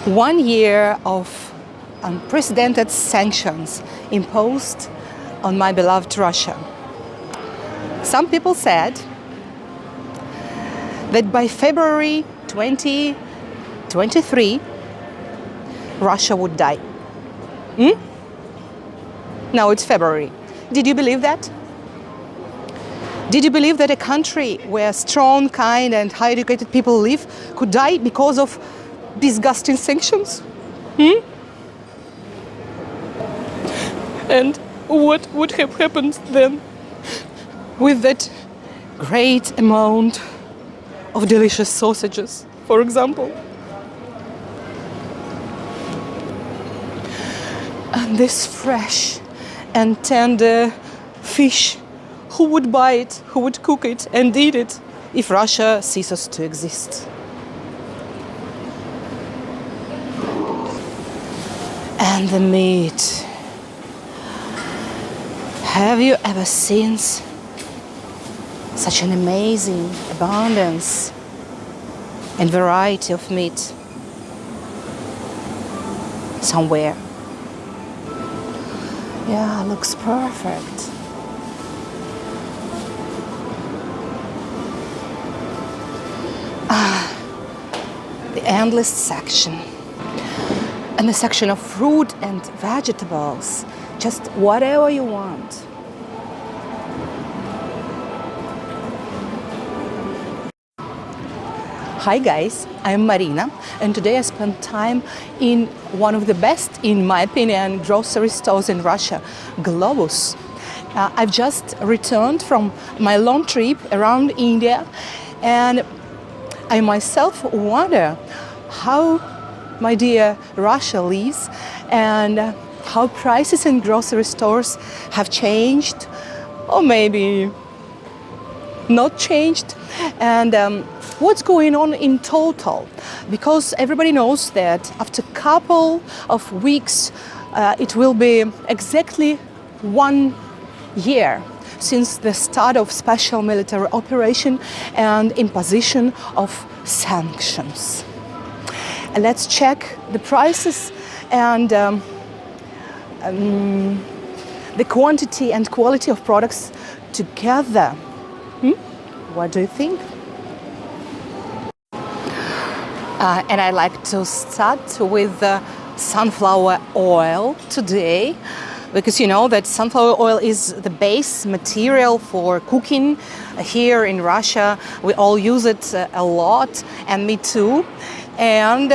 1 year of unprecedented sanctions imposed on my beloved Russia. Some people said that by February 2023, Russia would die. Now it's February. Did you believe that? Did you believe that a country where strong, kind, and high educated people live could die because of disgusting sanctions? And what would have happened then with that great amount of delicious sausages, for example? And this fresh and tender fish, who would buy it, who would cook it and eat it if Russia ceases to exist? And the meat. Have you ever seen such an amazing abundance and variety of meat somewhere? Yeah, looks perfect. The endless section. And the section of fruit and vegetables. Just whatever you want. Hi guys, I'm Marina, and today I spent time in one of the best, in my opinion, grocery stores in Russia, Globus. I've just returned from my long trip around India, and I myself wonder how my dear Russia lives and how prices in grocery stores have changed, or maybe not changed, and what's going on in total, because everybody knows that after a couple of weeks it will be exactly 1 year since the start of special military operation and imposition of sanctions. And let's check the prices and the quantity and quality of products together. What do you think? And I'd like to start with sunflower oil today, because you know that sunflower oil is the base material for cooking. Here in Russia, we all use it a lot, and me too. And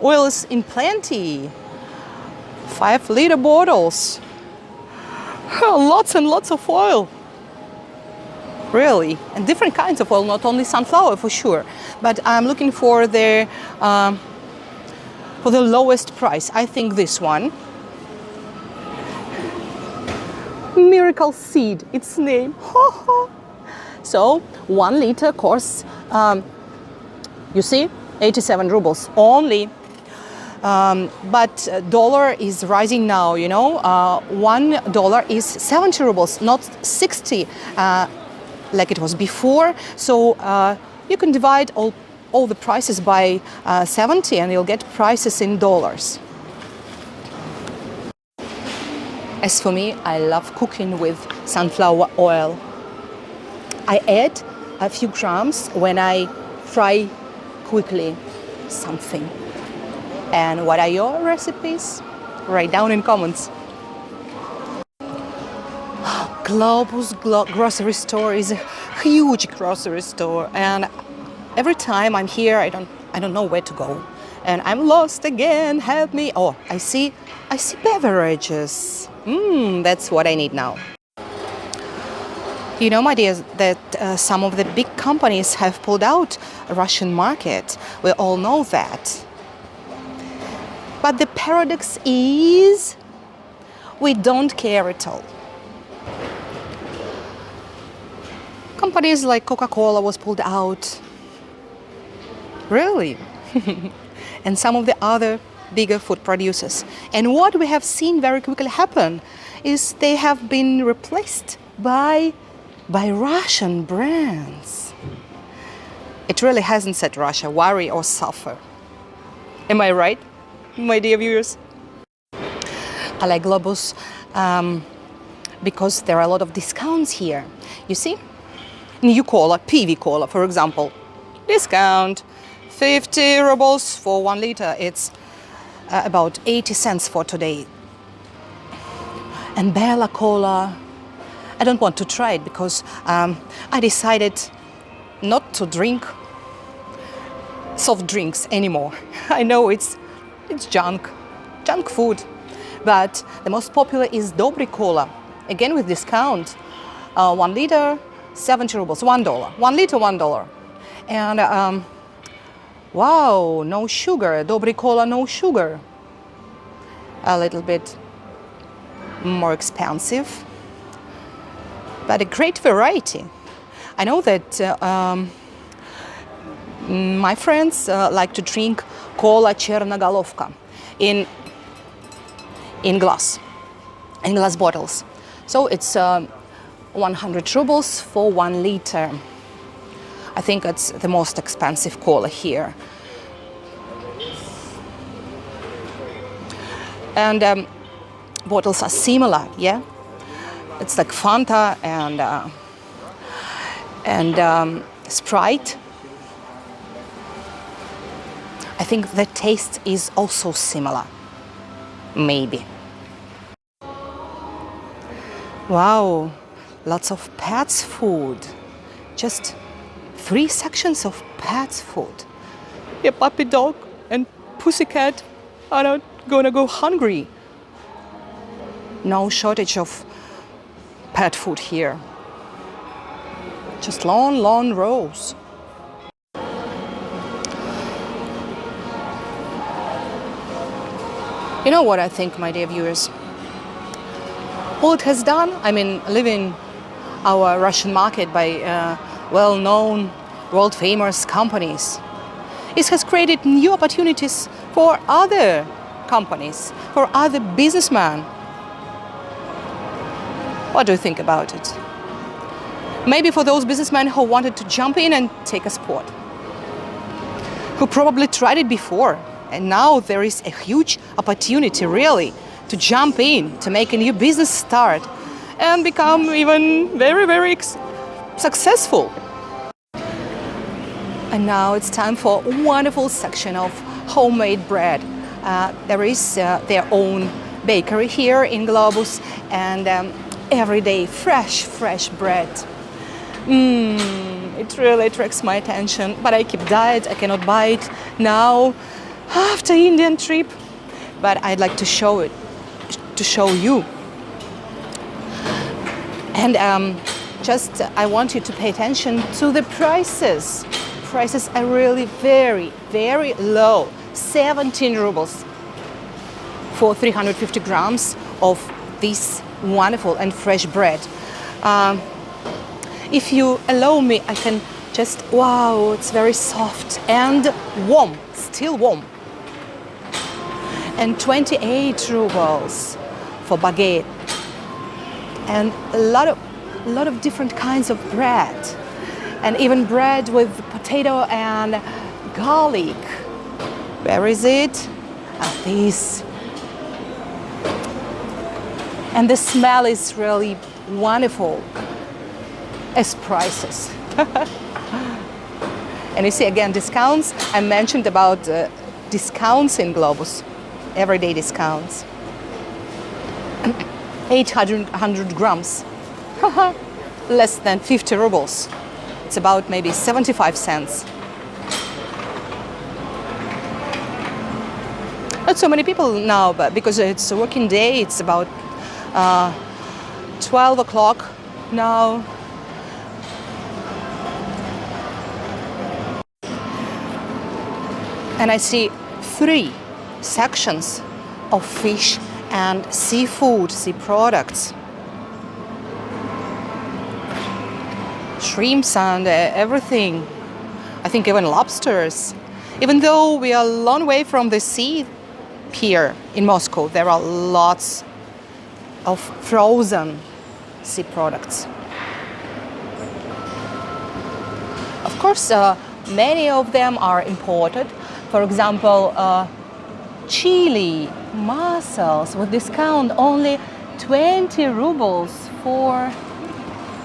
oil is in plenty. 5-liter bottles. Lots and lots of oil. Really, and different kinds of oil, not only sunflower for sure. But I'm looking for the lowest price. I think this one. Miracle Seed, its name. So 1 liter costs, you see, 87 rubles only. But dollar is rising now, you know. $1 is 70 rubles, not 60 like it was before. So you can divide all the prices by 70 and you'll get prices in dollars. As for me, I love cooking with sunflower oil. I add a few grams when I fry quickly something. And what are your recipes? Write down in comments. Globus grocery store is a huge grocery store, and every time I'm here, I don't know where to go, and I'm lost again. Help me! Oh, I see beverages. That's what I need now. You know, my dears, that some of the big companies have pulled out Russian market. We all know that. But the paradox is, we don't care at all. Companies like Coca-Cola was pulled out. Really? And some of the other bigger food producers. And what we have seen very quickly happen is they have been replaced by Russian brands. It really hasn't said Russia, worry or suffer. Am I right, my dear viewers? I like Globus because there are a lot of discounts here. You see? New cola, PV cola, for example. Discount, 50 rubles for 1 liter. It's about 80 cents for today. And Bella Cola, I don't want to try it because I decided not to drink soft drinks anymore. I know it's junk food. But the most popular is Dobry Cola, again with discount. 1 liter, 70 rubles, $1. 1 liter, $1. And wow, no sugar. Dobry Cola, no sugar. A little bit more expensive, but a great variety. I know that my friends like to drink cola Chernogolovka in glass bottles. So it's 100 rubles for 1 liter. I think it's the most expensive cola here. And bottles are similar, yeah? It's like Fanta and Sprite. I think the taste is also similar, maybe. Wow, lots of pets food. Just 3 sections of pets food. Yeah, puppy dog and pussycat are not gonna go hungry. No shortage of pet food here. Just long rows. You know what I think, my dear viewers? All it has done, I mean, leaving our Russian market by well-known, world-famous companies, it has created new opportunities for other companies, for other businessmen. What do you think about it? Maybe for those businessmen who wanted to jump in and take a spot, who probably tried it before, and now there is a huge opportunity, really, to jump in, to make a new business start, and become even very successful. And now it's time for a wonderful section of homemade bread. There is their own bakery here in Globus, and everyday fresh bread. It really attracts my attention, but I keep diet. I cannot buy it now after Indian trip, but I'd like to show it, to show you. And I want you to pay attention to the prices. Prices are really very low. 17 rubles for 350 grams of this wonderful and fresh bread. If you allow me, I can just, wow, it's very soft and warm, still warm. And 28 rubles for baguette. And a lot of different kinds of bread. And even bread with potato and garlic. Where is it? This. And the smell is really wonderful as prices. And you see again discounts. I mentioned about discounts in Globus, everyday discounts. 800 grams, less than 50 rubles. It's about maybe 75 cents. Not so many people now, but because it's a working day, it's about 12 o'clock now. And I see 3 sections of fish and seafood, sea products. Shrimps and everything. I think even lobsters. Even though we are a long way from the sea here in Moscow, there are lots of frozen sea products. Of course, many of them are imported. For example, chili mussels with discount, only 20 rubles for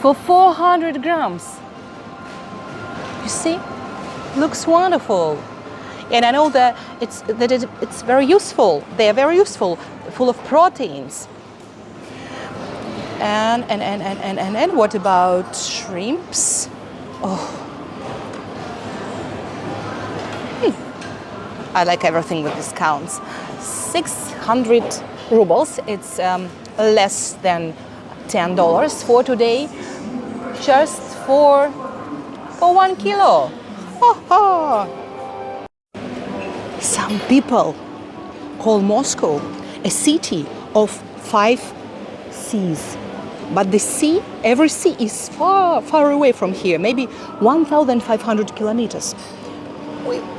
400 grams. You see? Looks wonderful. And I know that it's very useful. They are very useful, full of proteins. And what about shrimps? Oh. I like everything with discounts. 600 rubles, it's less than $10 for today, just for 1 kilo. Some people call Moscow a city of 5 seas. But the sea, every sea is far, far away from here, maybe 1,500 kilometers.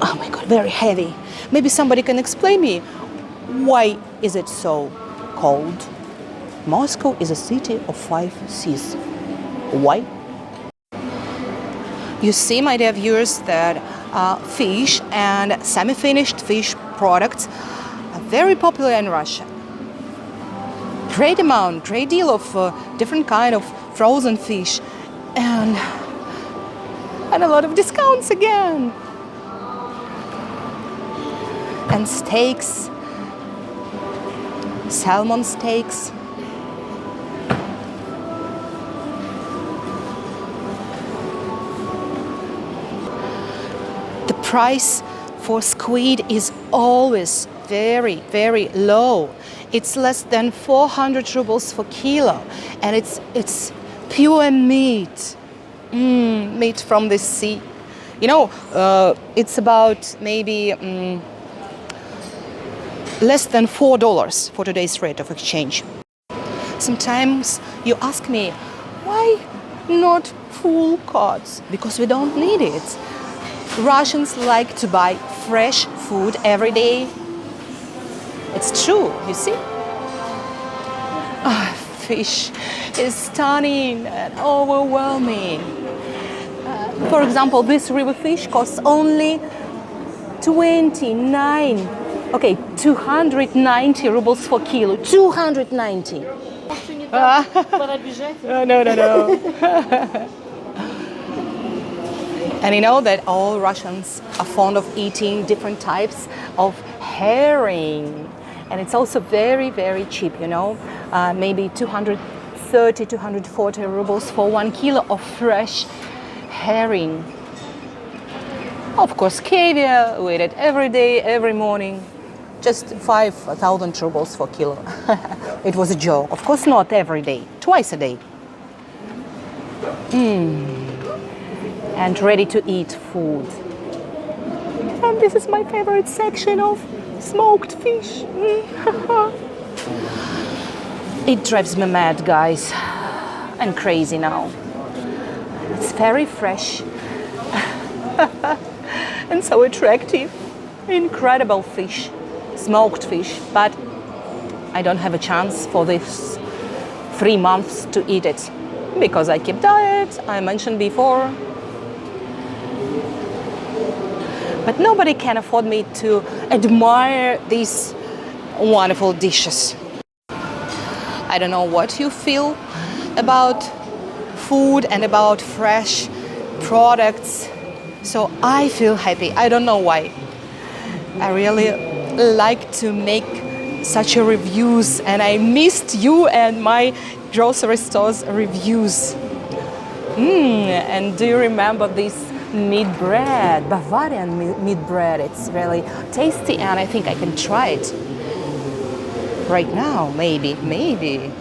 Oh my God, very heavy. Maybe somebody can explain me why is it so cold? Moscow is a city of 5 seas. Why? You see, my dear viewers, that fish and semi-finished fish products are very popular in Russia. Great deal of different kind of frozen fish and a lot of discounts again. And steaks, salmon steaks. The price for squid is always very, very low. It's less than 400 rubles per kilo, and it's pure meat, meat from the sea. You know, it's about maybe less than $4 for today's rate of exchange. Sometimes you ask me, why not full cuts? Because we don't need it. Russians like to buy fresh food every day. It's true, you see? Fish is stunning and overwhelming. For example, this river fish costs only 290 rubles per kilo. 290. No. And you know that all Russians are fond of eating different types of herring. And it's also very, very cheap, you know. Maybe 230, 240 rubles for 1 kilo of fresh herring. Of course, caviar, we eat it every day, every morning. Just 5,000 rubles for kilo. It was a joke. Of course, not every day, twice a day. And ready to eat food. And this is my favorite section of smoked fish. It drives me mad, guys. I'm crazy now. It's very fresh and so attractive. Incredible fish, smoked fish, but I don't have a chance for this 3 months to eat it because I keep diet, I mentioned before. But nobody can afford me to admire these wonderful dishes. I don't know what you feel about food and about fresh products. So I feel happy. I don't know why. I really like to make such a reviews, and I missed you and my grocery stores reviews. And do you remember this meat bread, Bavarian meat bread? It's really tasty, and I think I can try it right now, maybe.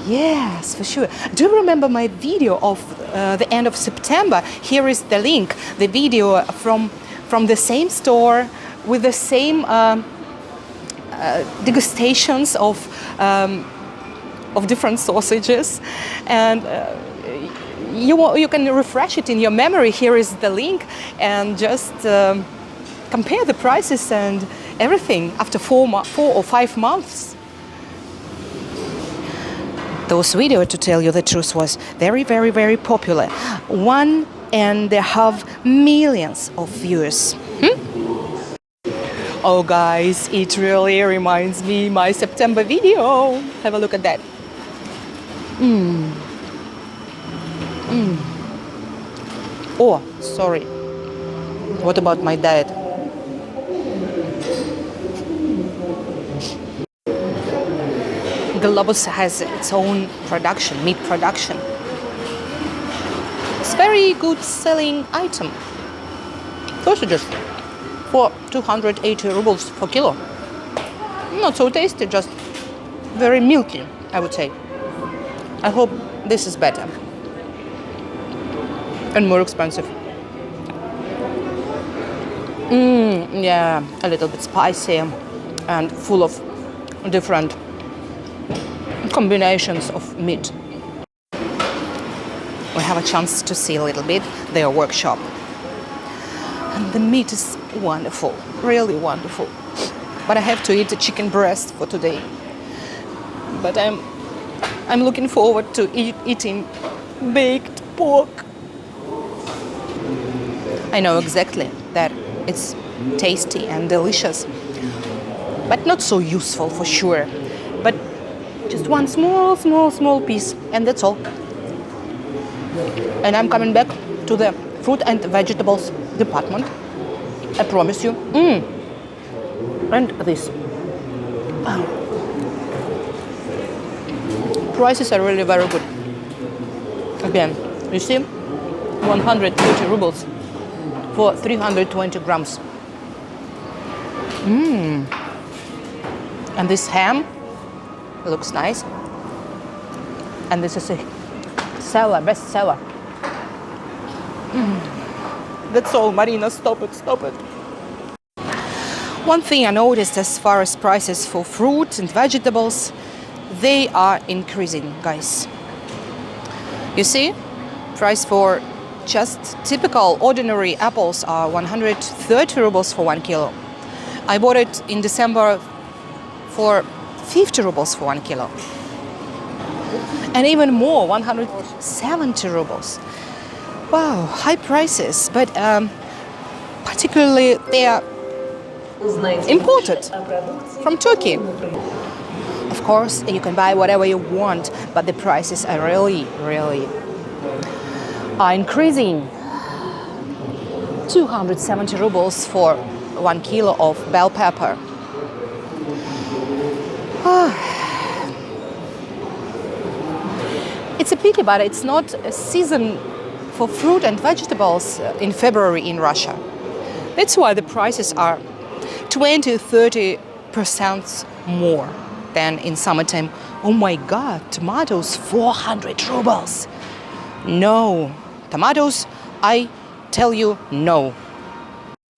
Yes, for sure. Do you remember my video of the end of September? Here is the link, the video from the same store with the same degustations of different sausages, and you can refresh it in your memory. Here is the link, and just compare the prices and everything after 4 or 5 months. Those videos, to tell you the truth, was very, very, very popular. 1.5 million of viewers. Oh guys, it really reminds me my September video. Have a look at that. Oh, sorry. What about my diet? Globus has its own production, meat production. It's very good selling item. Sausages for 280 rubles per kilo. Not so tasty, just very milky, I would say. I hope this is better and more expensive. Yeah, a little bit spicy and full of different combinations of meat. We have a chance to see a little bit their workshop. And the meat is wonderful, really wonderful. But I have to eat a chicken breast for today. But I'm looking forward to eating baked pork. I know exactly that it's tasty and delicious, but not so useful for sure. But just one small piece, and that's all. And I'm coming back to the fruit and vegetables department. I promise you. And this. Prices are really very good. Again, you see, 130 rubles for 320 grams. And this ham looks nice. And this is a best seller. That's all, Marina, stop it. One thing I noticed as far as prices for fruit and vegetables, they are increasing, guys. You see, price for just typical ordinary apples are 130 rubles for 1 kilo. I bought it in December for 50 rubles for 1 kilo. And even more, 170 rubles. Wow, high prices, but particularly they are imported from Turkey. Of course, you can buy whatever you want, but the prices are really are increasing. 270 rubles for 1 kilo of bell pepper. It's a pity, but it's not a season for fruit and vegetables in February in Russia. That's why the prices are 20-30% more than in summertime. Oh my God, tomatoes 400 rubles. No, tomatoes, I tell you no.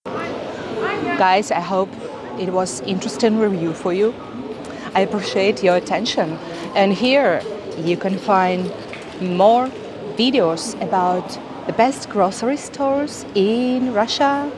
Guys, I hope it was interesting review for you. I appreciate your attention. And here you can find more videos about the best grocery stores in Russia.